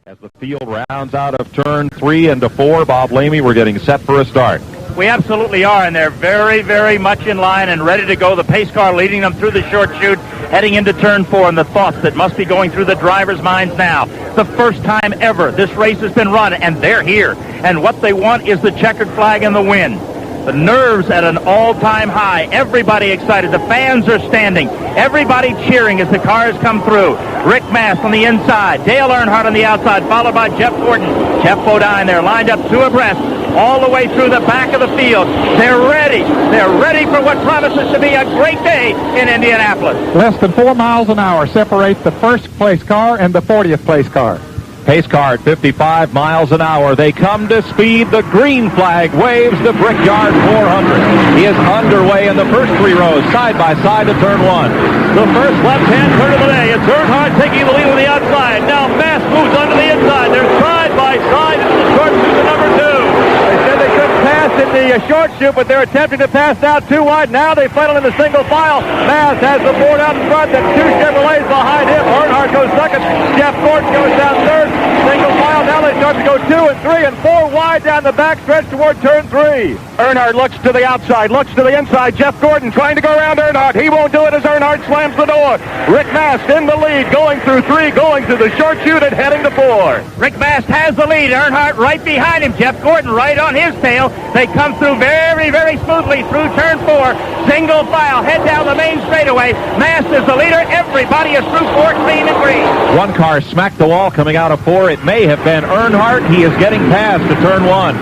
As the field rounds out of turn 3 into 4, Bob Lamey, we're getting set for a start. We absolutely are, and they're very, very much in line and ready to go. The pace car leading them through the short chute, heading into turn 4, and the thoughts that must be going through the drivers' minds now. The first time ever this race has been run, and they're here. And what they want is the checkered flag and the win. The nerves at an all-time high. Everybody excited. The fans are standing. Everybody cheering as the cars come through. Rick Mast on the inside. Dale Earnhardt on the outside, followed by Jeff Gordon. Jeff Bodine, they're lined up 2 abreast all the way through the back of the field. They're ready. They're ready for what promises to be a great day in Indianapolis. Less than 4 miles an hour separate the first-place car and the 40th-place car. Pace car at 55 miles an hour. They come to speed. The green flag waves the Brickyard 400. He is underway in the first 3 rows, side by side to turn 1. The first left-hand turn of the day. It's Earnhardt taking the lead on the outside. Now Mast moves onto the inside. They're side by side into the short chute to number 2. They said they couldn't pass in the short chute, but they're attempting to pass out too wide. Now they final in the single file. Mast has the board out in front. Then 2 Chevrolets behind him. Earnhardt goes second. Jeff Gordon goes down third. Single file. Now they start to go 2 and 3 and 4 wide down the back stretch toward turn 3. Earnhardt looks to the outside, looks to the inside. Jeff Gordon trying to go around Earnhardt. He won't do it as Earnhardt slams the door. Rick Mast in the lead, going through 3, going through the short chute and heading to 4. Rick Mast has the lead. Earnhardt right behind him. Jeff Gordon right on his tail. They come through very, very smoothly through turn 4. Single file, head down the main straightaway. Mast is the leader. Everybody is through 4 clean and green. One car smacked the wall coming out of 4. It may have been Earnhardt. He is getting past to turn 1.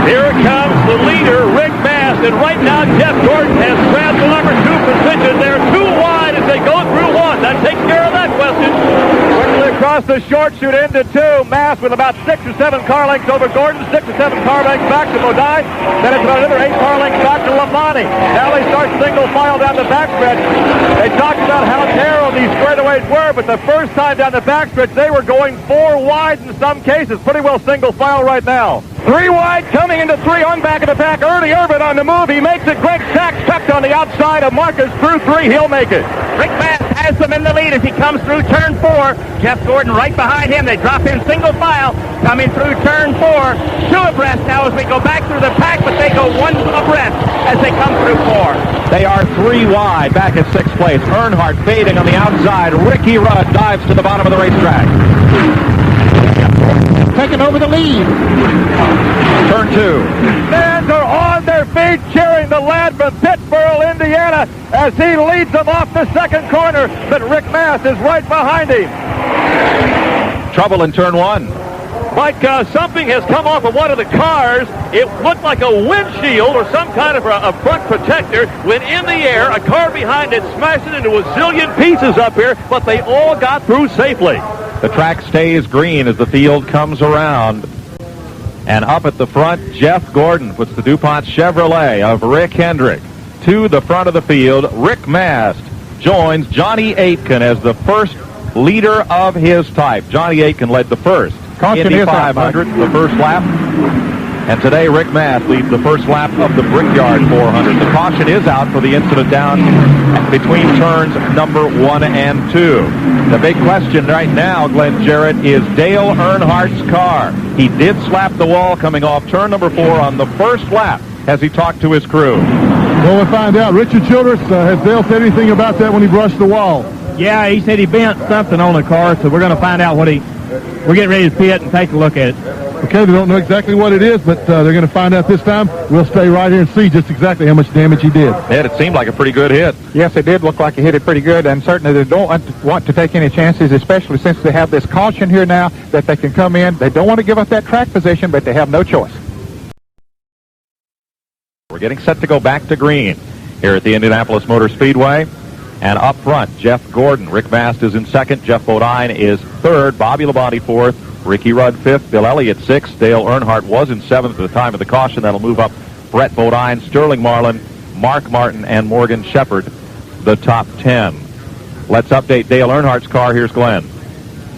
Here comes the leader, Rick Mast, and right now Jeff Gordon has grabbed the number 2 position. They're 2 wide as they go through 1. That takes care of that question. Quickly across the short chute into 2. Mast with about 6 or 7 car lengths over Gordon, 6 or 7 car lengths back to Bodine. Then it's about another 8 car lengths back to Labonte. Now they start single file down the backstretch. They talked about how narrow these straightaways were, but the first time down the backstretch they were going 4 wide in some cases. Pretty well single file right now. 3 wide, coming into 3 on back of the pack. Ernie Irvin on the move. He makes it. Greg Sachs tucked on the outside of Marcus through 3. He'll make it. Rick Mast has them in the lead as he comes through turn 4. Jeff Gordon right behind him. They drop in single file, coming through turn 4. 2 abreast now as we go back through the pack, but they go 1 abreast as they come through 4. They are 3 wide, back at 6th place. Earnhardt fading on the outside. Ricky Rudd dives to the bottom of the racetrack. Taking over the lead. Turn 2. Fans are on their feet cheering the lad from Pittsburgh, Indiana, as he leads them off the second corner, but Rick Mast is right behind him. Trouble in turn 1. Mike, something has come off of one of the cars. It looked like a windshield or some kind of a front protector. When in the air, a car behind it smashed it into a zillion pieces up here, but they all got through safely. The track stays green as the field comes around. And up at the front, Jeff Gordon puts the DuPont Chevrolet of Rick Hendrick to the front of the field. Rick Mast joins Johnny Aitken as the first leader of his type. Johnny Aitken led the first Indy 500, the first lap. And today, Rick Mast leads the first lap of the Brickyard 400. The caution is out for the incident down between turns number 1 and 2. The big question right now, Glenn Jarrett, is Dale Earnhardt's car. He did slap the wall coming off turn number 4 on the first lap as he talked to his crew. Well, we'll find out. Richard Childress, has Dale said anything about that when he brushed the wall? Yeah, he said he bent something on the car, so we're going to find out what we're getting ready to pit and take a look at it. Okay, they don't know exactly what it is, but they're going to find out this time. We'll stay right here and see just exactly how much damage he did. Ed, it seemed like a pretty good hit. Yes, it did look like he hit it pretty good, and certainly they don't want to take any chances, especially since they have this caution here now that they can come in. They don't want to give up that track position, but they have no choice. We're getting set to go back to green here at the Indianapolis Motor Speedway. And up front, Jeff Gordon. Rick Mast is in second. Jeff Bodine is third. Bobby Labonte fourth. Ricky Rudd fifth. Bill Elliott sixth. Dale Earnhardt was in seventh at the time of the caution. That'll move up Brett Bodine, Sterling Marlin, Mark Martin, and Morgan Shepherd, the top 10. Let's update Dale Earnhardt's car. Here's Glenn.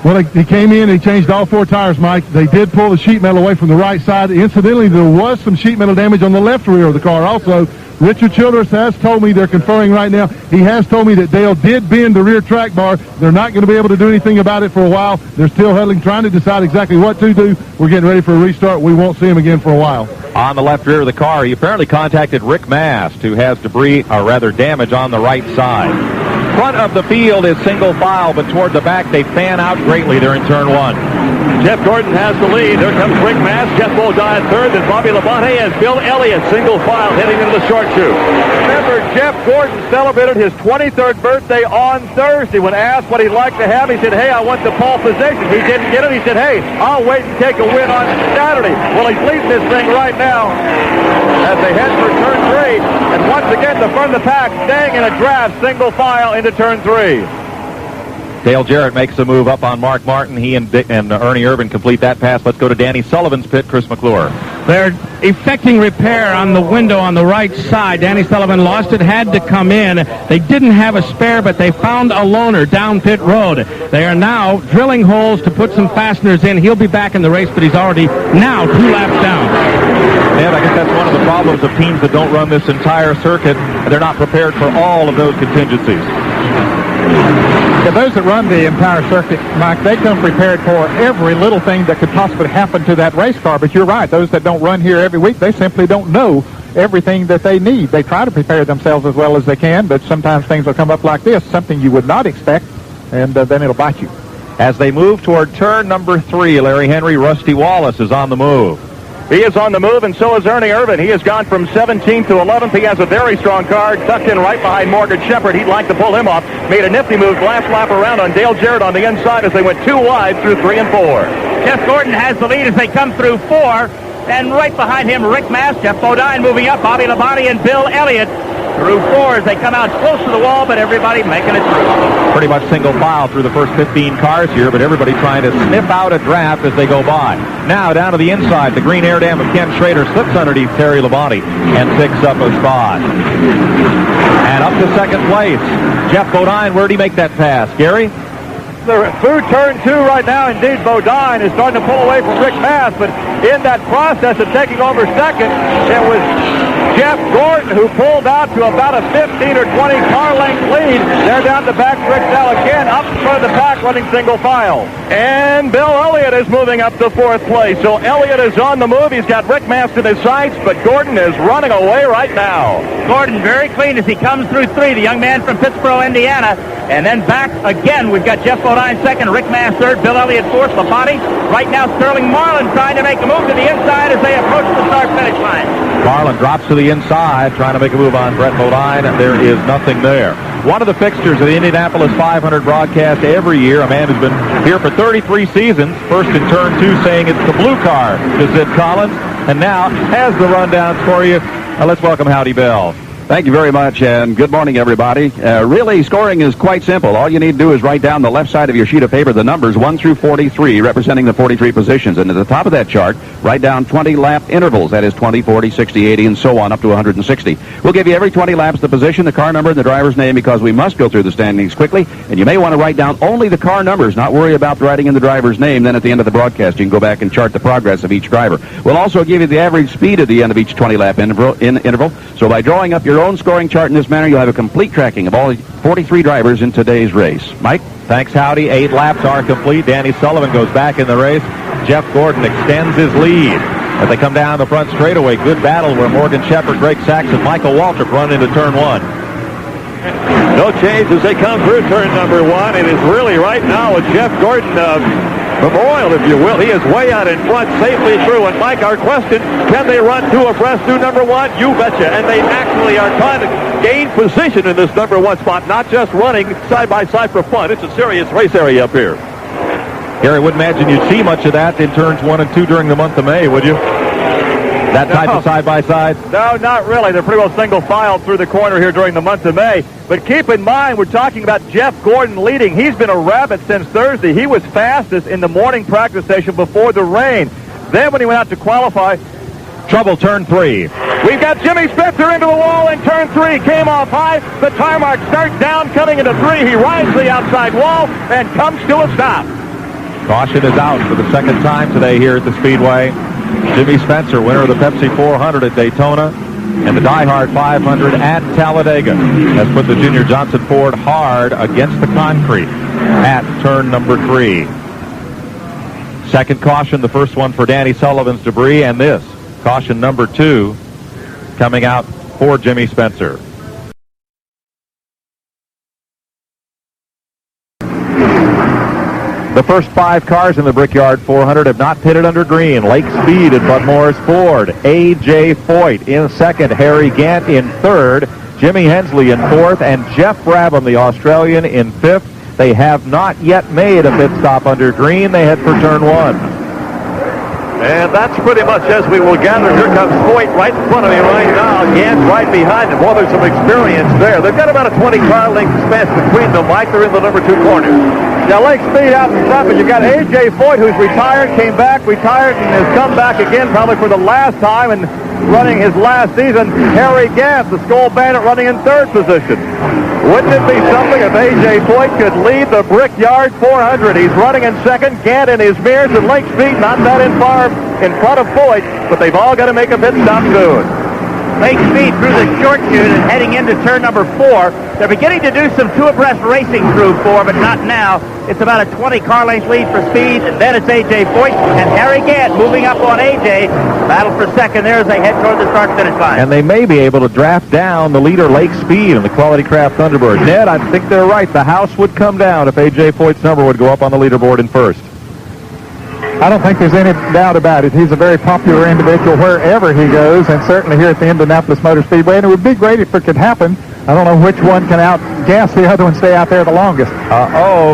Well, he came in and he changed all 4 tires, Mike. They did pull the sheet metal away from the right side. Incidentally, there was some sheet metal damage on the left rear of the car also. Richard Childress has told me, they're conferring right now, he has told me that Dale did bend the rear track bar. They're not going to be able to do anything about it for a while. They're still huddling, trying to decide exactly what to do. We're getting ready for a restart. We won't see him again for a while. On the left rear of the car, he apparently contacted Rick Mast, who has debris, or rather damage, on the right side. Front of the field is single file, but toward the back they fan out greatly. They're in turn one. Jeff Gordon has the lead. There comes Rick Mast. Jeff Bodine third. Then Bobby Labonte and Bill Elliott single file heading into the short chute. Remember, Jeff Gordon celebrated his 23rd birthday on Thursday. When asked what he'd like to have, he said, hey, I want the pole position. He didn't get it. He said, hey, I'll wait and take a win on Saturday. Well, he's leading this thing right now as they head for turn 3. And once again, the front of the pack staying in a draft single file into turn 3. Dale Jarrett makes a move up on Mark Martin. He and Ernie Irvin complete that pass. Let's go to Danny Sullivan's pit. Chris McClure. They're effecting repair on the window on the right side. Danny Sullivan lost it, had to come in. They didn't have a spare, but they found a loaner down pit road. They are now drilling holes to put some fasteners in. He'll be back in the race, but he's already now 2 laps down. Ed, I guess that's one of the problems of teams that don't run this entire circuit. They're not prepared for all of those contingencies. Yeah, those that run the entire circuit, Mike, they come prepared for every little thing that could possibly happen to that race car. But you're right, those that don't run here every week, they simply don't know everything that they need. They try to prepare themselves as well as they can, but sometimes things will come up like this, something you would not expect, and then it'll bite you. As they move toward turn number 3, Larry Henry, Rusty Wallace is on the move. He is on the move, and so is Ernie Irvin. He has gone from 17th to 11th. He has a very strong car, tucked in right behind Morgan Shepherd. He'd like to pull him off. Made a nifty move, last lap around on Dale Jarrett on the inside as they went 2 wide through 3 and 4. Jeff Gordon has the lead as they come through 4. And right behind him, Rick Mast, Jeff Bodine moving up, Bobby Labonte and Bill Elliott through 4 as they come out close to the wall, but everybody making it through. Pretty much single file through the first 15 cars here, but everybody trying to sniff out a draft as they go by. Now down to the inside, the green air dam of Ken Schrader slips underneath Terry Labonte and picks up a spot. And up to second place, Jeff Bodine. Where'd he make that pass, Gary? They're through turn 2 right now. Indeed, Bodine is starting to pull away from Rick Mast, but in that process of taking over second, it was Jeff Gordon who pulled out to about a 15 or 20 car length lead. They're down the back stretch now again, up in front of the pack running single file. And Bill Elliott is moving up to 4th place. So Elliott is on the move. He's got Rick Mast in his sights, but Gordon is running away right now. Gordon very clean as he comes through 3, the young man from Pittsburgh, Indiana. And then back again, we've got Jeff Bodine second, Rick Mast third, Bill Elliott fourth, Labonte. Right now, Sterling Marlin trying to make a move to the inside as they approach the start-finish line. Marlin drops to the inside, trying to make a move on Brett Bodine, and there is nothing there. One of the fixtures of the Indianapolis 500 broadcast every year, a man who's been here for 33 seasons, first in turn 2 saying it's the blue car to Sid Collins, and now has the rundowns for you. Let's welcome Howdy Bell. Thank you very much, and good morning, everybody. Really, scoring is quite simple. All you need to do is write down the left side of your sheet of paper the numbers 1 through 43, representing the 43 positions. And at the top of that chart, write down 20-lap intervals. That is 20, 40, 60, 80, and so on, up to 160. We'll give you every 20 laps the position, the car number, and the driver's name, because we must go through the standings quickly. And you may want to write down only the car numbers, not worry about writing in the driver's name. Then at the end of the broadcast, you can go back and chart the progress of each driver. We'll also give you the average speed at the end of each 20-lap interval. So by drawing up your own scoring chart in this manner, you'll have a complete tracking of all 43 drivers in today's race. Mike? Thanks, Howdy. 8 laps are complete. Danny Sullivan goes back in the race. Jeff Gordon extends his lead. As they come down the front straightaway, good battle where Morgan Shepherd, Greg Sachs, and Michael Waltrip run into turn 1. No change as they come through turn number 1. It is really right now with Jeff Gordon Memorial, if you will. He is way out in front, safely through. And Mike, our question, can they run 2 abreast through number 1? You betcha. And they actually are trying to gain position in this number 1 spot, not just running side by side for fun. It's a serious race area up here. Gary, I wouldn't imagine you'd see much of that in turns 1 and 2 during the month of May, would you? That type of side-by-side? No, not really. They're pretty well single file through the corner here during the month of May. But keep in mind, we're talking about Jeff Gordon leading. He's been a rabbit since Thursday. He was fastest in the morning practice session before the rain. Then when he went out to qualify, trouble turn 3. We've got Jimmy Spencer into the wall in turn 3. Came off high. The tire mark starts down, coming into 3. He rides the outside wall and comes to a stop. Caution is out for the second time today here at the Speedway. Jimmy Spencer, winner of the Pepsi 400 at Daytona. And the Die Hard 500 at Talladega has put the Junior Johnson Ford hard against the concrete at turn number 3. Second caution, the first one for Danny Sullivan's debris, and this, caution number 2, coming out for Jimmy Spencer. The first 5 cars in the Brickyard 400 have not pitted under green. Lake Speed and Bud Morris Ford. A.J. Foyt in second. Harry Gant in third. Jimmy Hensley in fourth. And Jeff Brabham, the Australian, in fifth. They have not yet made a pit stop under green. They head for turn 1. And that's pretty much as we will gather. Here comes Foyt right in front of me right now. Gant right behind him. Well, there's some experience there. They've got about a 20-car length space between them. Mike, they're in the number 2 corner. Now, Lake Speed out in front, but you've got A.J. Foyt, who's retired, came back, retired, and has come back again probably for the last time and running his last season. Harry Gant, the Skull Bandit, running in third position. Wouldn't it be something if A.J. Foyt could lead the Brickyard 400? He's running in second, Gant in his mirrors, and Lake Speed not that far in front of Foyt, but they've all got to make a pit stop soon. Lake Speed through the short chute and heading into turn number 4. They're beginning to do some 2-abreast racing through 4, but not now. It's about a 20-car length lead for Speed, and then it's A.J. Foyt and Harry Gant moving up on A.J. Battle for second there as they head toward the start-finish line. And they may be able to draft down the leader, Lake Speed, and the Quality Craft Thunderbird. Ned, I think they're right. The house would come down if A.J. Foyt's number would go up on the leaderboard in first. I don't think there's any doubt about it. He's a very popular individual wherever he goes, and certainly here at the Indianapolis Motor Speedway. And it would be great if it could happen. I don't know which one can outgas the other one, stay out there the longest.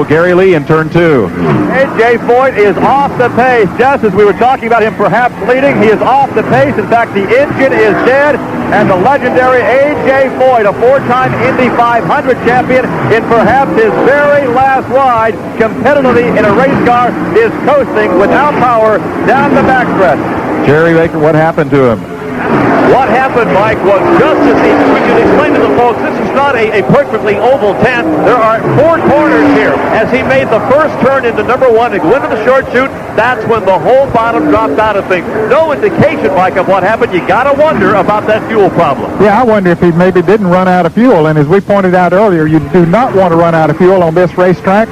Gary Lee in turn 2. A.J. Foyt is off the pace. Just as we were talking about him perhaps leading, he is off the pace. In fact, the engine is dead, and the legendary A.J. Foyt, a 4-time Indy 500 champion, in perhaps his very last ride competitively in a race car, is coasting without power down the backstretch. Jerry Baker, what happened to him? What happened, Mike, was just as we can explain to the folks, this is not a perfectly oval tent. There are 4 corners here. As he made the first turn into number 1 to go into the short chute, that's when the whole bottom dropped out of things. No indication, Mike, of what happened. You got to wonder about that fuel problem. Yeah, I wonder if he maybe didn't run out of fuel. And as we pointed out earlier, you do not want to run out of fuel on this racetrack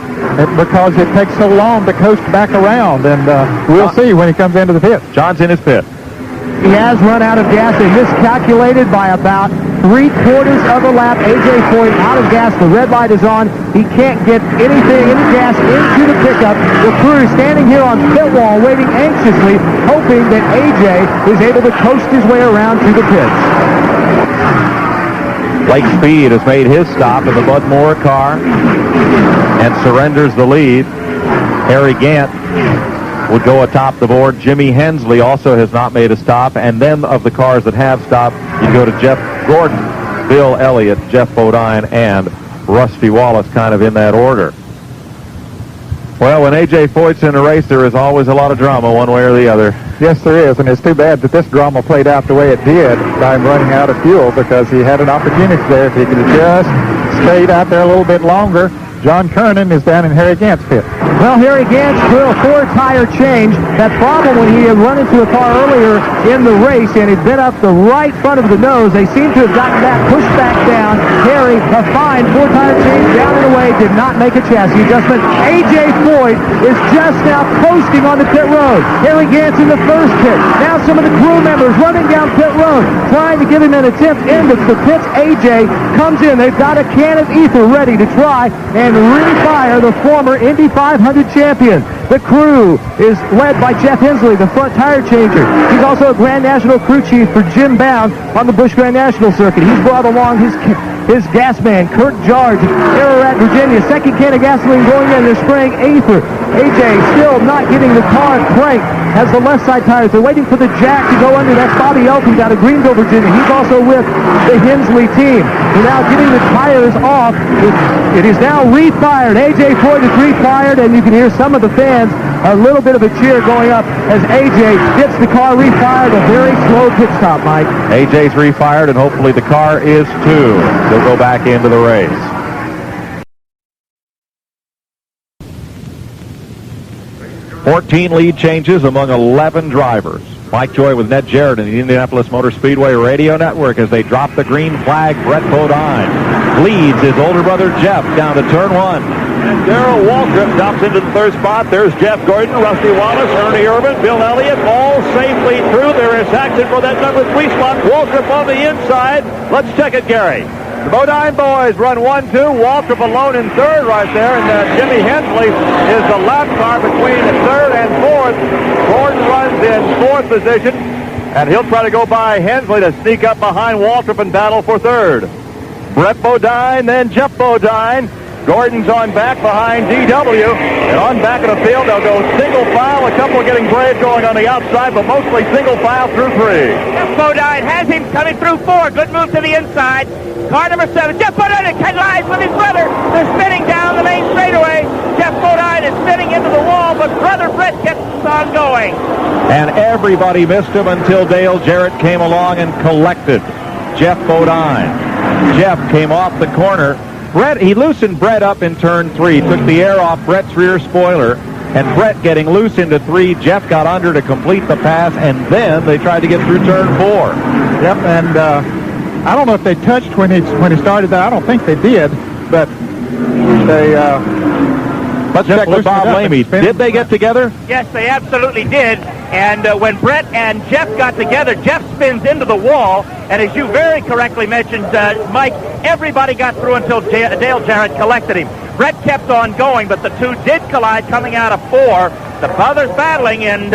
because it takes so long to coast back around. And we'll see when he comes into the pit. John's in his pit. He has run out of gas. They miscalculated by about 3/4 of a lap. A.J. Foyt out of gas. The red light is on. He can't get any gas into the pickup. The crew standing here on pit wall waiting anxiously, hoping that A.J. is able to coast his way around to the pits. Lake Speed has made his stop in the Bud Moore car and surrenders the lead. Harry Gant would go atop the board. Jimmy Hensley also has not made a stop. And then of the cars that have stopped, you go to Jeff Gordon, Bill Elliott, Jeff Bodine, and Rusty Wallace, kind of in that order. Well, when A.J. Foyt's in a race, there is always a lot of drama one way or the other. Yes, there is, and it's too bad that this drama played out the way it did by him running out of fuel, because he had an opportunity there. If he could have just stayed out there a little bit longer. John Kernan is down in Harry Gant's pit. Well, Harry Gant's threw a 4-tire change. That problem when he had run into a car earlier in the race and he'd been up the right front of the nose, they seem to have gotten that pushed back down. Harry, a fine 4-tire change down and away, did not make a chassis adjustment. A.J. Foyt is just now coasting on the pit road. Harry Gant's in the first pit. Now some of the crew members running down pit road, trying to give him an attempt into the pits. A.J. comes in. They've got a can of ether ready to try and refire the former Indy 500 champion. The crew is led by Jeff Hensley, the front tire changer. He's also a Grand National crew chief for Jim Bound on the Busch Grand National circuit. He's brought along his gas man, Kurt George, Ararat, Virginia. Second can of gasoline going in. They're spraying ether. A.J. still not getting the car cranked. Has the left side tires. They're waiting for the jack to go under. That's Bobby Elkins out of Greenville, Virginia. He's also with the Hensley team. They're now getting the tires off. It is now refired. A.J. Foyt is refired, and you can hear some of the fans, a little bit of a cheer going up as A.J. gets the car refired. A very slow pit stop, Mike. A.J.'s refired, and hopefully the car is too. He'll go back into the race. .14 lead changes among 11 drivers. Mike Joy with Ned Jarrett in the Indianapolis Motor Speedway Radio Network as they drop the green flag. Brett Bodine leads his older brother Jeff down to turn 1. And Darrell Waltrip drops into the third spot. There's Jeff Gordon, Rusty Wallace, Ernie Irvin, Bill Elliott, all safely through. There is action for that number 3 spot. Waltrip on the inside. Let's check it, Gary. The Bodine boys run 1-2. Waltrip alone in third right there, and Jimmy Hensley is the lap car between third and fourth. Gordon runs in fourth position, and he'll try to go by Hensley to sneak up behind Waltrip and battle for third. Brett Bodine, then Jeff Bodine. Gordon's on back behind DW, and on back of the field, they'll go single file. A couple getting brave going on the outside, but mostly single file through 3. Jeff Bodine has him coming through 4. Good move to the inside. Car number 7. Jeff Bodine collides with his brother. They're spinning down the main straightaway. Jeff Bodine is spinning into the wall, but brother Brett keeps on going. And everybody missed him until Dale Jarrett came along and collected Jeff Bodine. Jeff came off the corner. Brett, he loosened Brett up in turn 3, took the air off Brett's rear spoiler, and Brett getting loose into 3. Jeff got under to complete the pass, and then they tried to get through turn 4. Yep, and I don't know if they touched when he started that. I don't think they did, but they... Let's check with Bob Lamey. Did they get together? Yes, they absolutely did. And when Brett and Jeff got together, Jeff spins into the wall. And as you very correctly mentioned, Mike, everybody got through until Dale Jarrett collected him. Brett kept on going, but the two did collide coming out of 4. The brothers battling and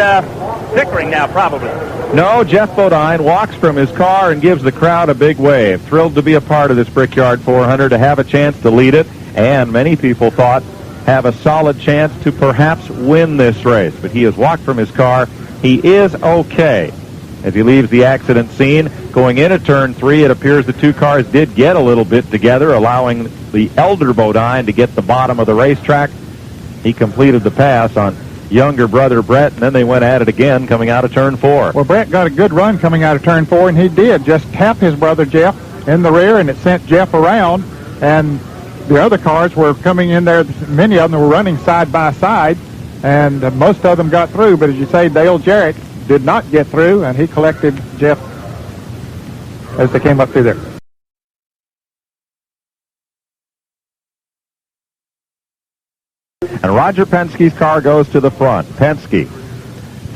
bickering now, probably. No, Jeff Bodine walks from his car and gives the crowd a big wave. Thrilled to be a part of this Brickyard 400, to have a chance to lead it. And many people thought have a solid chance to perhaps win this race. But he has walked from his car. He is okay as he leaves the accident scene. Going into turn 3, it appears the two cars did get a little bit together, allowing the elder Bodine to get the bottom of the racetrack. He completed the pass on younger brother Brett, and then they went at it again coming out of turn 4. Well, Brett got a good run coming out of turn 4, and he did just tap his brother Jeff in the rear, and it sent Jeff around, and the other cars were coming in there. Many of them were running side by side, and most of them got through. But as you say, Dale Jarrett did not get through, and he collected Jeff as they came up through there. And Roger Penske's car goes to the front. Penske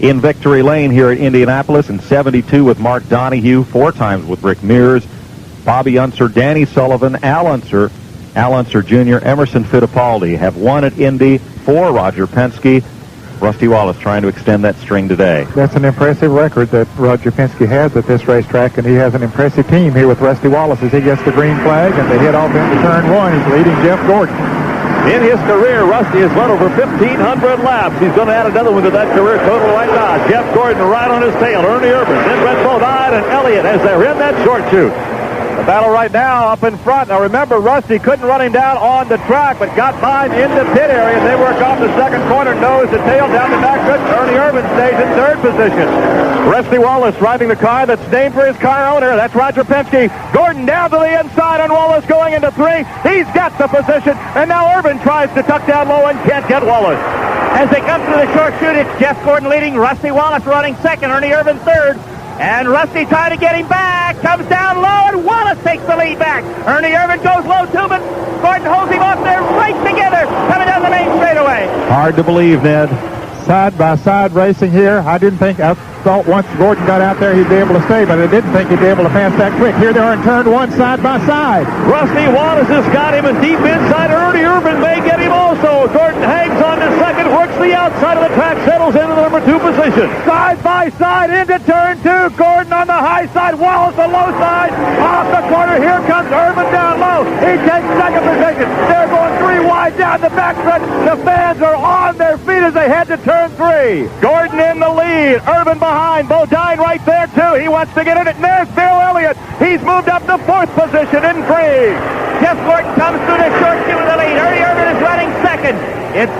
in victory lane here at Indianapolis in 72 with Mark Donahue, 4 times with Rick Mears, Bobby Unser, Danny Sullivan, Al Unser Jr., Emerson Fittipaldi have won at Indy for Roger Penske. Rusty Wallace trying to extend that string today. That's an impressive record that Roger Penske has at this racetrack, and he has an impressive team here with Rusty Wallace as he gets the green flag, and they head off into turn 1. He's leading Jeff Gordon. In his career, Rusty has run over 1,500 laps. He's going to add another one to that career total right now. Jeff Gordon right on his tail. Ernie Irvin, then Brett Bodine and Elliott as they're in that short chute. The battle right now up in front. Now remember, Rusty couldn't run him down on the track, but got by in the pit area. They work off the second corner, nose to tail, down the back stretch. Ernie Irvin stays in third position. Rusty Wallace driving the car that's named for his car owner. That's Roger Penske. Gordon down to the inside, and Wallace going into 3. He's got the position, and now Irvin tries to tuck down low and can't get Wallace. As they come through the short chute, it's Jeff Gordon leading, Rusty Wallace running second, Ernie Irvin third. And Rusty trying to get him back, comes down low, and Wallace takes the lead back. Ernie Irvin goes low too, but Gordon holds him off there right together, coming down the main straightaway. Hard to believe, Ned. Side-by-side racing here. I thought once Gordon got out there he'd be able to stay, but I didn't think he'd be able to pass that quick. Here they are in turn 1, side-by-side. Rusty Wallace has got him, and deep inside, Ernie Irvin may get him also. Gordon hangs on to second, works the outside of the track, settles into the number 2 position. Side-by-side into turn 2. Gordon on the high side, Wallace the low side. Off the corner, here comes Irvin down low. He takes second position. They're going 3 wide down the backstretch. The fans are on their feet as they head to turn 3. Gordon in the lead. Irvin behind. Bodine right there, too. He wants to get in it. And there's Bill Elliott. He's moved up to 4th position in 3. Jeff Gordon comes through the short chute with the lead. Ernie Irvin is running second. It's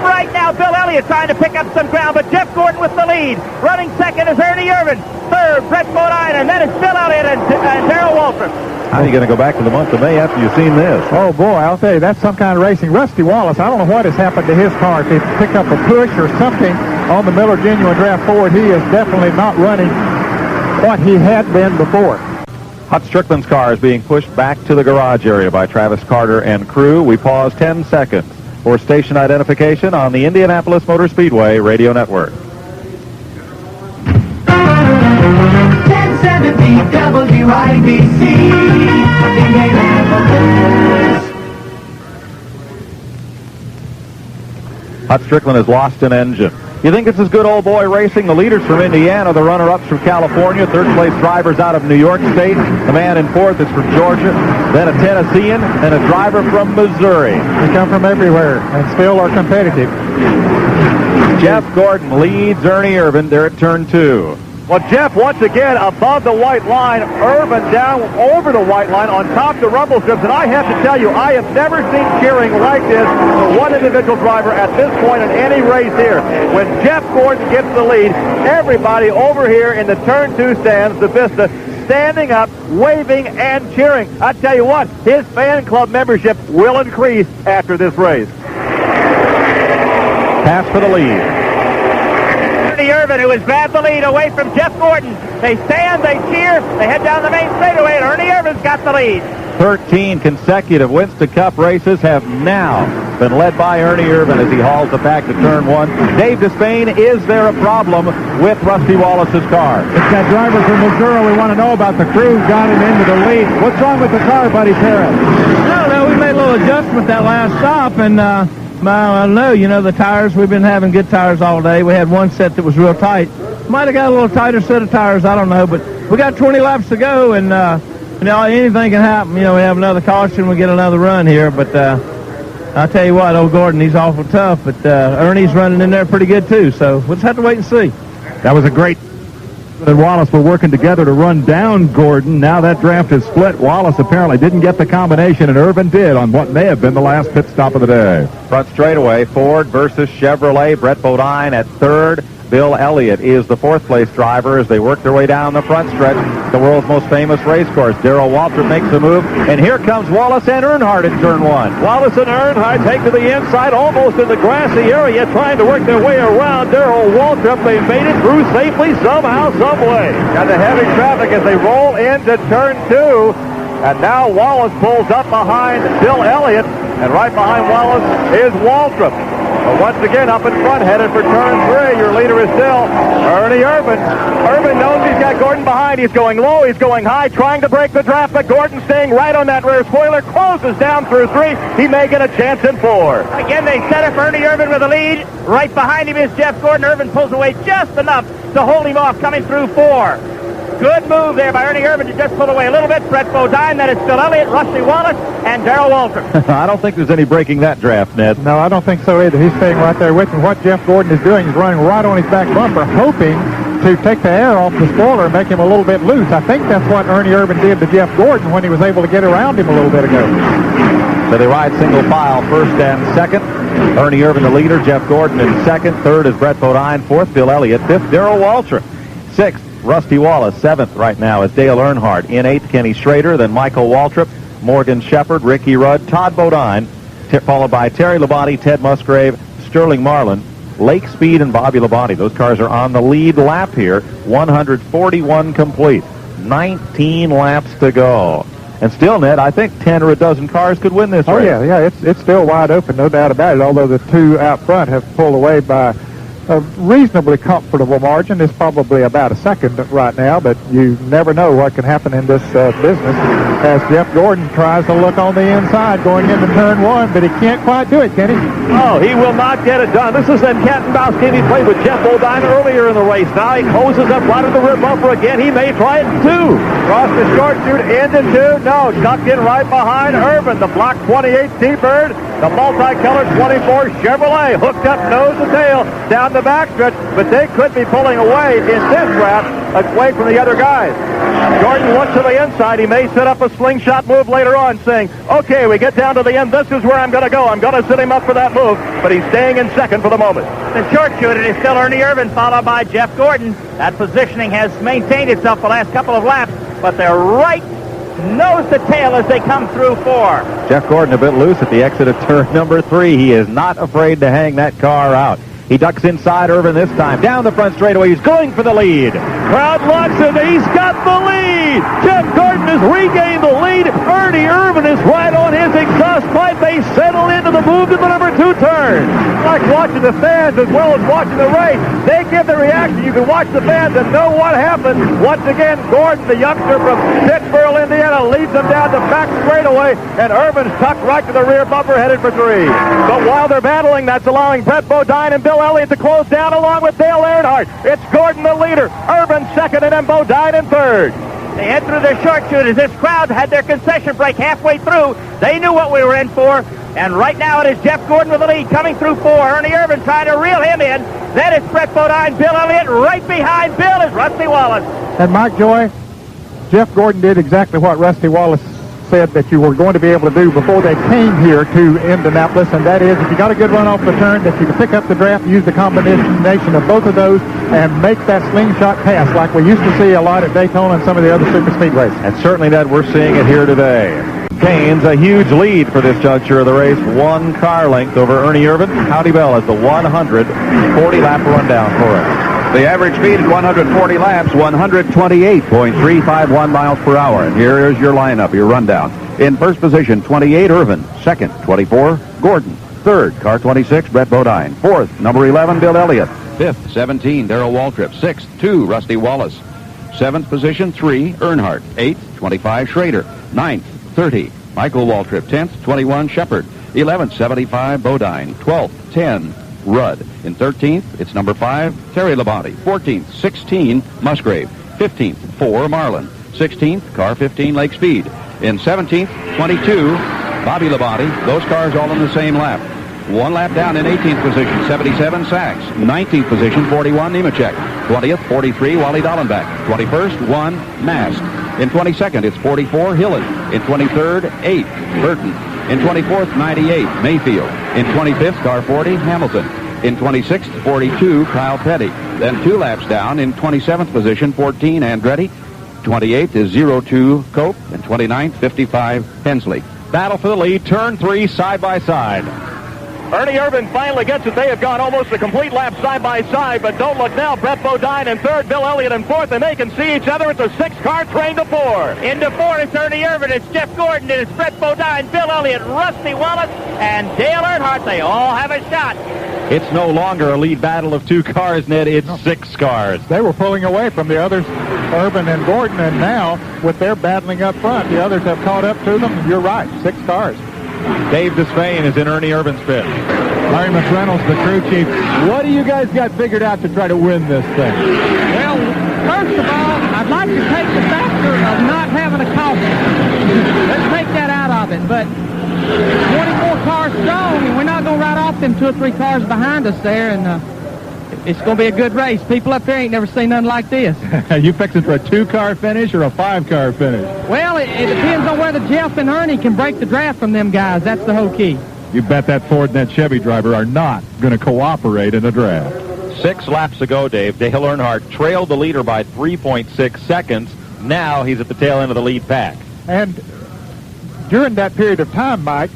right now Bill Elliott trying to pick up some ground, but Jeff Gordon with the lead. Running second is Ernie Irvin. Third, Brett Bodine, and then it's Bill Elliott and Darrell Waltrip. How are you going to go back to the month of May after you've seen this? Oh, boy, I'll tell you, that's some kind of racing. Rusty Wallace, I don't know what has happened to his car. If he picked up a push or something, on the Miller Genuine Draft Ford, he is definitely not running what he had been before. Hut Strickland's car is being pushed back to the garage area by Travis Carter and crew. We pause 10 seconds for station identification on the Indianapolis Motor Speedway Radio Network. 1070 WIBC, Indianapolis. Hut Strickland has lost an engine. You think this is good old boy racing? The leaders from Indiana, the runner-ups from California, third-place drivers out of New York State. The man in fourth is from Georgia, then a Tennessean, and a driver from Missouri. They come from everywhere and still are competitive. Jeff Gordon leads Ernie Irvin there at turn 2. Well, Jeff, once again, above the white line, Irvin down over the white line on top of the rumble strips, and I have to tell you, I have never seen cheering like this for one individual driver at this point in any race here. When Jeff Gordon gets the lead, everybody over here in the turn 2 stands, the Vista, standing up, waving, and cheering. I tell you what, his fan club membership will increase after this race. Pass for the lead. Irvin, who has grabbed the lead away from Jeff Gordon. They stand, they cheer, they head down the main straightaway, and Ernie Irvin's got the lead. 13 consecutive Winston Cup races have now been led by Ernie Irvin as he hauls it back to turn 1. Dave Despain, is there a problem with Rusty Wallace's car? It's that driver from Missouri we want to know about. The crew got him into the lead. What's wrong with the car, Buddy Parrott? I don't know. We made a little adjustment that last stop, and I don't know. You know, the tires, we've been having good tires all day. We had one set that was real tight. Might have got a little tighter set of tires, I don't know. But we got 20 laps to go, and, you know, anything can happen. You know, we have another caution, we get another run here. But I'll tell you what, old Gordon, he's awful tough. But Ernie's running in there pretty good, too. So we'll just have to wait and see. That was a great... and Wallace were working together to run down Gordon. Now that draft is split. Wallace apparently didn't get the combination, and Irvin did on what may have been the last pit stop of the day. Front straightaway, Ford versus Chevrolet. Brett Bodine at third. Bill Elliott is the fourth-place driver as they work their way down the front stretch. The world's most famous race course. Darrell Waltrip makes a move, and here comes Wallace and Earnhardt in turn 1. Wallace and Earnhardt take to the inside, almost in the grassy area, trying to work their way around Darrell Waltrip. They made it through safely somehow, some way. Got the heavy traffic as they roll into turn 2. And now Wallace pulls up behind Bill Elliott, and right behind Wallace is Waltrip. But once again, up in front, headed for turn 3. Your leader is still Ernie Irvin. Irvin knows he's got Gordon behind. He's going low, he's going high, trying to break the draft, but Gordon staying right on that rear spoiler, closes down through 3. He may get a chance in 4. Again, they set up Ernie Irvin with the lead. Right behind him is Jeff Gordon. Irvin pulls away just enough to hold him off, coming through 4. Good move there by Ernie Irvin to just pull away a little bit. Brett Bodine, then it's Bill Elliott, Rusty Wallace, and Darrell Waltrip. I don't think there's any breaking that draft, Ned. No, I don't think so either. He's staying right there with him. What Jeff Gordon is doing is running right on his back bumper, hoping to take the air off the spoiler and make him a little bit loose. I think that's what Ernie Irvin did to Jeff Gordon when he was able to get around him a little bit ago. So they ride single file, first and second. Ernie Irvin the leader, Jeff Gordon in second. Third is Brett Bodine. Fourth, Bill Elliott. Fifth, Darrell Waltrip. Sixth, Rusty Wallace. Seventh right now is Dale Earnhardt. In eighth, Kenny Schrader, then Michael Waltrip, Morgan Shepherd, Ricky Rudd, Todd Bodine, followed by Terry Labonte, Ted Musgrave, Sterling Marlin, Lake Speed, and Bobby Labonte. Those cars are on the lead lap here. 141 complete. 19 laps to go. And still, Ned, I think 10 or a dozen cars could win this race. Oh, yeah, it's still wide open, no doubt about it, although the two out front have pulled away by a reasonably comfortable margin. It's probably about a second right now, but you never know what can happen in this business as Jeff Gordon tries to look on the inside going into turn 1, but he can't quite do it, can he? Oh, he will not get it done. This is that cat and mouse game he played with Jeff Bodine earlier in the race. Now he closes up right at the rear bumper again. He may try it in 2. Cross the short chute into 2. No, tucked in right behind Irvin. The block 28 T-Bird. The multicolored 24 Chevrolet hooked up nose to tail down the backstretch, but they could be pulling away in this draft away from the other guys. Gordon looks to the inside. He may set up a slingshot move later on, saying, okay, we get down to the end. This is where I'm going to go. I'm going to set him up for that move, but he's staying in second for the moment. The short chute is still Ernie Irvin, followed by Jeff Gordon. That positioning has maintained itself the last couple of laps, but they're right nose to tail as they come through 4. Jeff Gordon a bit loose at the exit of turn number 3. He is not afraid to hang that car out. He ducks inside Irvin this time. Down the front straightaway. He's going for the lead. Crowd locks him. He's got the lead. Jeff Gordon has regained the lead. Ernie Irvin is right on his exhaust pipe. They settle into the move to the number 2 turn. Like watching the fans as well as watching the race. They give the reaction. You can watch the fans and know what happened. Once again, Gordon, the youngster from Pittsburgh, Indiana, leads them down the back straightaway, and Irvin's tucked right to the rear bumper, headed for 3. But while they're battling, that's allowing Brett Bodine and Bill Elliott to close down along with Dale Earnhardt. It's Gordon the leader, Irvin second, and then Bodine in third. They head through their short chute as this crowd had their concession break halfway through. They knew what we were in for. And right now it is Jeff Gordon with the lead coming through 4. Ernie Irvin trying to reel him in. Then it's Brett Bodine, Bill Elliott. Right behind Bill is Rusty Wallace. And Mike Joy, Jeff Gordon did exactly what Rusty Wallace said that you were going to be able to do before they came here to Indianapolis, and that is if you got a good run off the turn, that you can pick up the draft, use the combination of both of those, and make that slingshot pass like we used to see a lot at Daytona and some of the other super speed races. And certainly that we're seeing it here today. Gains a huge lead for this juncture of the race, 1 car length over Ernie Irvin. Howdy Bell has the 140-lap rundown for us. The average speed at 140 laps, 128.351 miles per hour. And here is your lineup, your rundown. In first position, 28, Irvin. Second, 24, Gordon. Third, car 26, Brett Bodine. Fourth, number 11, Bill Elliott. Fifth, 17, Darrell Waltrip. Sixth, 2, Rusty Wallace. Seventh position, 3, Earnhardt. Eighth, 25, Schrader. Ninth, 30, Michael Waltrip. 10th, 21, Shepard. 11th, 75, Bodine. 12th, 10, Rudd. In 13th, it's number 5, Terry Labonte. 14th, 16, Musgrave. 15th, 4, Marlin. 16th, car 15, Lake Speed. In 17th, 22, Bobby Labonte. Those cars all in the same lap. 1 lap down in 18th position, 77, Sachs. 19th position, 41, Nemechek. 20th, 43, Wally Dallenbach. 21st, 1, Mast. In 22nd, it's 44, Hillen. In 23rd, 8, Burton. In 24th, 98, Mayfield. In 25th, car 40, Hamilton. In 26th, 42, Kyle Petty. Then 2 laps down in 27th position, 14, Andretti. 28th is 02, Cope. And 29th, 55, Hensley. Battle for the lead, turn 3, side by side. Ernie Irvin finally gets it. They have gone almost a complete lap side by side, but don't look now. Brett Bodine in third, Bill Elliott in fourth, and they can see each other. It's a 6-car train to 4. Into 4, it's Ernie Irvin, it's Jeff Gordon, it's Brett Bodine, Bill Elliott, Rusty Wallace, and Dale Earnhardt. They all have a shot. It's no longer a lead battle of 2 cars, Ned. It's 6 cars. They were pulling away from the others, Irvin and Gordon, and now with their battling up front, the others have caught up to them. You're right, 6 cars. Dave Despain is in Ernie Irvin's pit. Larry McReynolds, the crew chief. What do you guys got figured out to try to win this thing? Well, first of all, I'd like to take the factor of not having a caution. Let's take that out of it. But 24 cars strong, and we're not going to ride off them 2 or 3 cars behind us there, and it's going to be a good race. People up there ain't never seen nothing like this. You fixing for a 2-car finish or a 5-car finish? Well, it depends on whether Jeff and Ernie can break the draft from them guys. That's the whole key. You bet that Ford and that Chevy driver are not going to cooperate in a draft. 6 laps ago, Dave, Dale Earnhardt trailed the leader by 3.6 seconds. Now he's at the tail end of the lead pack. And during that period of time, Mike,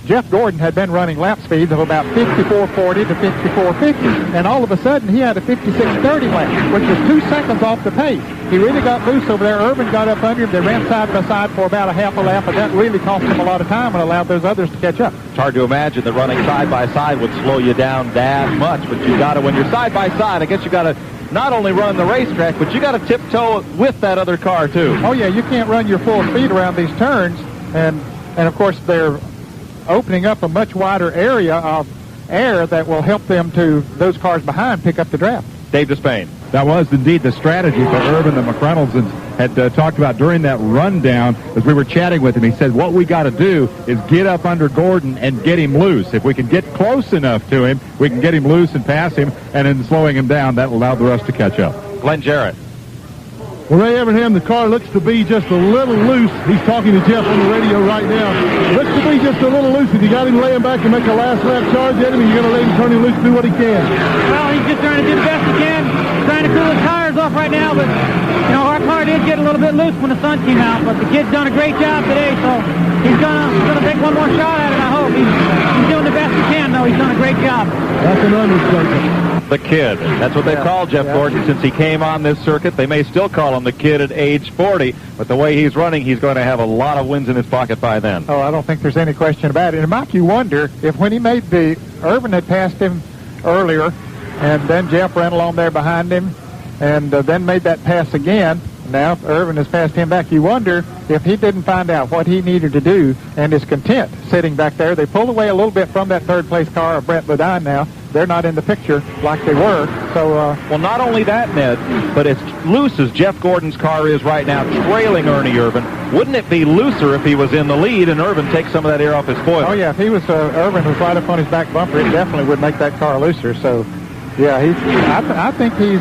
Jeff Gordon had been running lap speeds of about 54.40 to 54.50, and all of a sudden he had a 56.30 lap, which was 2 seconds off the pace. He really got loose over there. Irvin got up under him. They ran side by side for about a half a lap, and that really cost him a lot of time and allowed those others to catch up. It's hard to imagine that running side by side would slow you down that much, but you got to, when you're side by side, I guess you got to not only run the racetrack, but you got to tiptoe with that other car too. Oh yeah, you can't run your full speed around these turns, and of course they're opening up a much wider area of air that will help them to, those cars behind, pick up the draft. Dave Despain. That was indeed the strategy for Irvin that McReynolds had talked about during that rundown. As we were chatting with him, he said, what we got to do is get up under Gordon and get him loose. If we can get close enough to him, we can get him loose and pass him, and in slowing him down, that allowed the rest to catch up. Glenn Jarrett. Well, Ray Evernham, the car looks to be just a little loose. He's talking to Jeff on the radio right now. Looks to be just a little loose. If you got him laying back to make a last lap charge at him, you're going to let him turn him loose, do what he can. Well, he's just trying to do the best he can, trying to cool his tires off right now, but, you know, our car did get a little bit loose when the sun came out, but the kid's done a great job today, so he's gonna take one more shot at it, I hope. He's doing the best he can, though. he's done a great job. That's an understatement. The Kid. That's what they call Jeff Gordon since he came on this circuit. They may still call him the Kid at age 40, but the way he's running, he's going to have a lot of wins in his pocket by then. Oh, I don't think there's any question about it. And, Mike, you wonder if when he made Irvin had passed him earlier, and then Jeff ran along there behind him, and then made that pass again. Now Irvin has passed him back. You wonder if he didn't find out what he needed to do and is content sitting back there. They pulled away a little bit from that third-place car of Brett Bodine now. They're not in the picture like they were. So, well, not only that, Ned, but as loose as Jeff Gordon's car is right now, trailing Ernie Irvin, wouldn't it be looser if he was in the lead and Irvin takes some of that air off his spoiler? Oh, yeah, if he was, Irvin was right up on his back bumper, it definitely would make that car looser. So, yeah, I think he's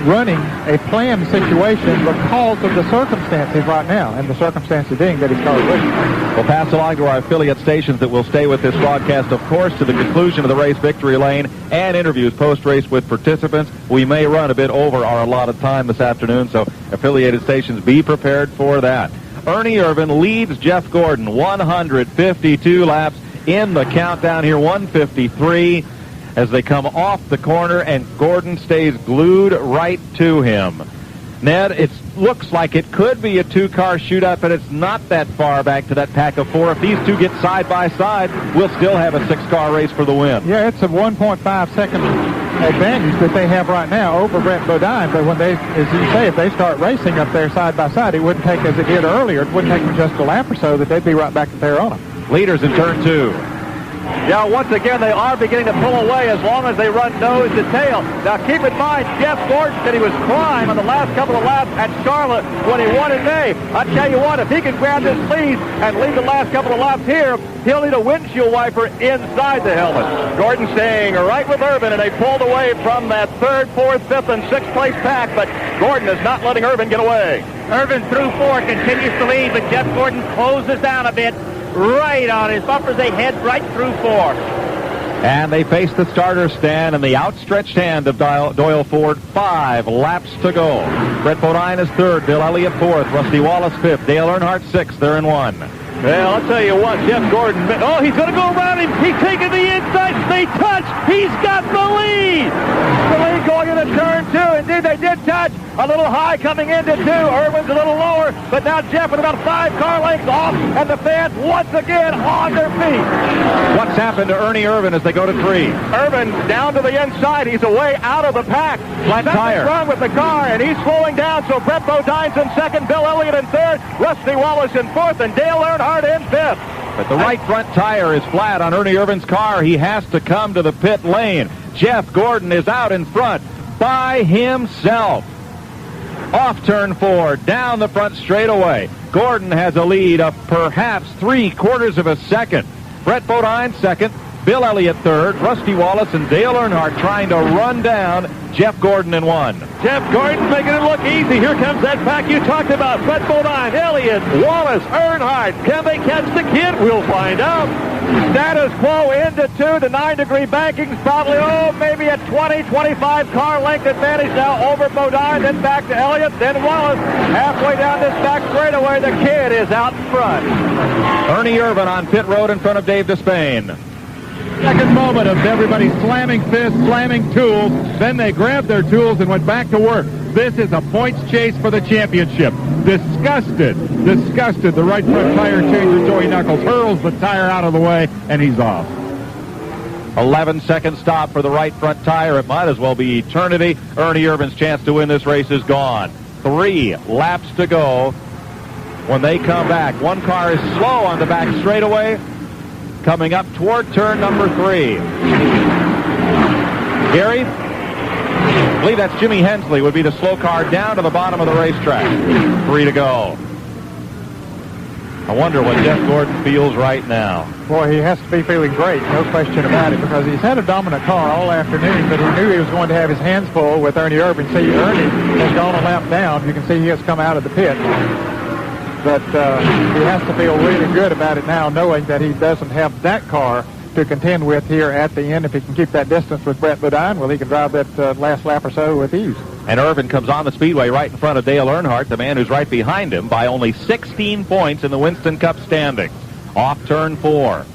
running a planned situation because of the circumstances right now, and the circumstances being that his car is racing. We'll pass along to our affiliate stations that will stay with this broadcast, of course, to the conclusion of the race victory lane and interviews post-race with participants. We may run a bit over our allotted time this afternoon, so affiliated stations, be prepared for that. Ernie Irvin leads Jeff Gordon 152 laps in the countdown here, 153. As they come off the corner, and Gordon stays glued right to him. Ned, it looks like it could be a two-car shootout, but it's not that far back to that pack of four. If these two get side by side, we'll still have a six-car race for the win. Yeah, it's a 1.5-second advantage that they have right now over Brett Bodine, but when they, as you say, if they start racing up there side by side, it wouldn't take, as it did earlier, it wouldn't take them just a lap or so, that they'd be right back there on them. Leaders in turn two. Yeah, once again, they are beginning to pull away as long as they run nose to tail. Now, keep in mind, Jeff Gordon said he was prime on the last couple of laps at Charlotte when he won in May. I tell you what, if he can grab this lead and lead the last couple of laps here, he'll need a windshield wiper inside the helmet. Gordon staying right with Irvin, and they pulled away from that third, fourth, fifth, and sixth place pack, but Gordon is not letting Irvin get away. Irvin through four continues to lead, but Jeff Gordon closes down a bit. Right on his bumpers, they head right through four. And they face the starter stand and the outstretched hand of Doyle Ford. 5 laps to go. Brett Bodine is third, Bill Elliott fourth, Rusty Wallace fifth, Dale Earnhardt sixth. They're in one. Well, I'll tell you what, Jeff Gordon, oh, he's going to go around him. He's taking the inside. They touch. He's got the lead. The lead going into turn two. Indeed, they did touch. A little high coming into two. Irvin's a little lower, but now Jeff with about 5 car lengths off, and the fans once again on their feet. What's happened to Ernie Irvin as they go to 3? Irvin down to the inside. He's away out of the pack. Flat tire. Something's wrong with the car, and he's slowing down. So Brett Bodine's in second, Bill Elliott in third, Rusty Wallace in fourth, and Dale Earnhardt in fifth. But the right front tire is flat on Ernie Irvin's car. He has to come to the pit lane. Jeff Gordon is out in front by himself. Off turn 4, down the front straightaway. Gordon has a lead of perhaps 3/4 of a second. Brett Bodine second, Bill Elliott third, Rusty Wallace and Dale Earnhardt trying to run down Jeff Gordon in one. Jeff Gordon making it look easy. Here comes that pack you talked about. Brett Bodine, Elliott, Wallace, Earnhardt. Can they catch the kid? We'll find out. Status quo into 2. The 9-degree banking's probably, maybe a 20, 25 car length advantage now over Bodine, then back to Elliott, then Wallace. Halfway down this back straightaway, the kid is out in front. Ernie Irvin on pit road in front of Dave Despain. Second moment of everybody slamming fists, slamming tools. Then they grabbed their tools and went back to work. This is a points chase for the championship. Disgusted. The right front tire changer, Joey Knuckles, hurls the tire out of the way, and he's off. 11-second stop for the right front tire. It might as well be eternity. Ernie Irvin's chance to win this race is gone. 3 laps to go when they come back. One car is slow on the back straightaway, coming up toward turn number 3. Gary, I believe that's Jimmy Hensley, would be the slow car down to the bottom of the racetrack. 3 to go. I wonder what Jeff Gordon feels right now. Boy, he has to be feeling great, no question about it, because he's had a dominant car all afternoon, but he knew he was going to have his hands full with Ernie Irvin. See, Ernie has gone a lap down. You can see he has come out of the pit. But he has to feel really good about it now, knowing that he doesn't have that car to contend with here at the end. If he can keep that distance with Brett Bodine, well, he can drive that last lap or so with ease. And Irvin comes on the speedway right in front of Dale Earnhardt, the man who's right behind him, by only 16 points in the Winston Cup standings. Off turn 4.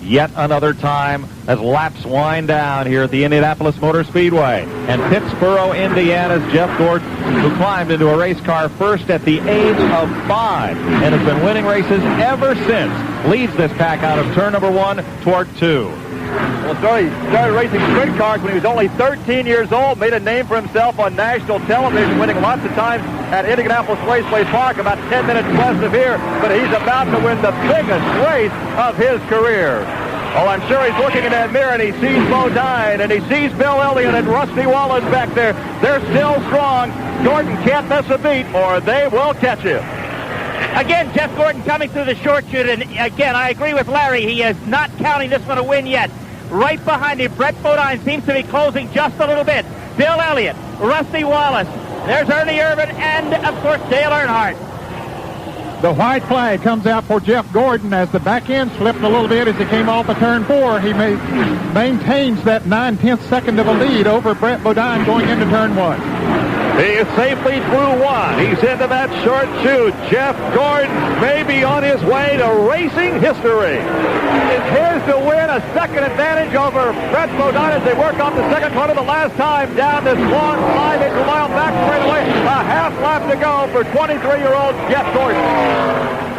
yet another time as laps wind down here at the Indianapolis Motor Speedway. And Pittsboro, Indiana's Jeff Gordon, who climbed into a race car first at the age of 5 and has been winning races ever since, leads this pack out of turn number 1 toward 2. Well, he started racing sprint cars when he was only 13 years old, made a name for himself on national television, winning lots of times at Indianapolis Raceway Park, about 10 minutes west of here, but he's about to win the biggest race of his career. Oh, I'm sure he's looking in that mirror and he sees Bodine and he sees Bill Elliott and Rusty Wallace back there. They're still strong. Gordon can't miss a beat or they will catch him. Again, Jeff Gordon coming through the short chute, and again, I agree with Larry. He is not counting this one a win yet. Right behind him, Brett Bodine seems to be closing just a little bit. Bill Elliott, Rusty Wallace, there's Ernie Irvin, and, of course, Dale Earnhardt. The white flag comes out for Jeff Gordon as the back end slipped a little bit as he came off of turn 4. He maintains that 9/10 second of a lead over Brett Bodine going into turn 1. He is safely through 1. He's into that short chute. Jeff Gordon may be on his way to racing history. It's his to win, a second advantage over Brett Bodine as they work off the second part of the last time down this long 5/8 mile back straightaway. A half lap to go for 23-year-old Jeff Gordon.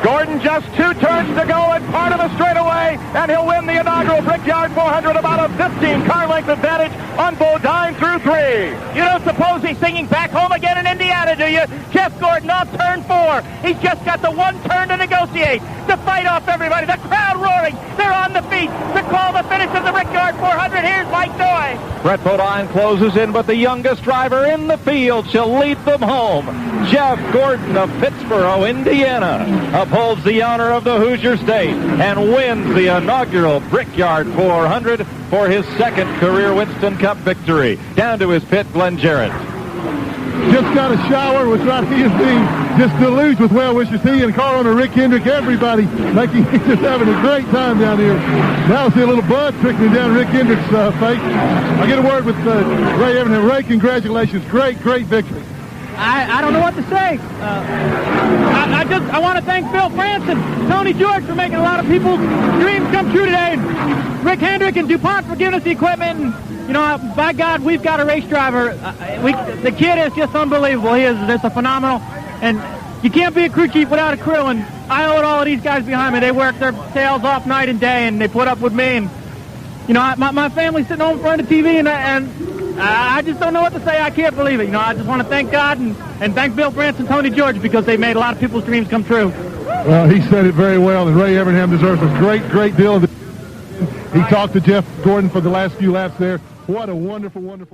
Gordon just 2 turns to go and part of the straightaway, and he'll win the inaugural Brickyard 400, about a 15-car length advantage on Bodine through 3. You don't suppose he's singing Back Home Again in Indiana, do you? Jeff Gordon off turn 4. He's just got the one turn to negotiate, to fight off everybody. The crowd roaring. They're on the feet to call the finish of the Brickyard 400. Here's Mike Doy. Brett Bodine closes in, but the youngest driver in the field shall lead them home. Jeff Gordon of Pittsboro, Indiana, upholds the honor of the Hoosier State and wins the inaugural Brickyard 400 for his second career Winston Cup victory. Down to his pit, Glenn Jarrett. Just got a shower, was right. He is being just deluged with well wishes. He and car owner Rick Hendrick, everybody, making just having a great time down here. Now I see a little blood trickling down Rick Hendrick's face. I get a word with Ray Evans. Ray, congratulations. Great victory. I don't know what to say. I want to thank Bill France and Tony George for making a lot of people's dreams come true today. And Rick Hendrick and DuPont for giving us the equipment. And, you know, by God, we've got a race driver. The kid is just unbelievable. He is just a phenomenal. And you can't be a crew chief without a crew. And I owe it all to these guys behind me. They work their tails off night and day, and they put up with me. And, you know, my family's sitting home in front of the TV, and I just don't know what to say. I can't believe it. You know, I just want to thank God and thank Bill France and Tony George because they made a lot of people's dreams come true. Well, he said it very well, and Ray Evernham deserves a great deal of it. He talked to Jeff Gordon for the last few laps there. What a wonderful moment.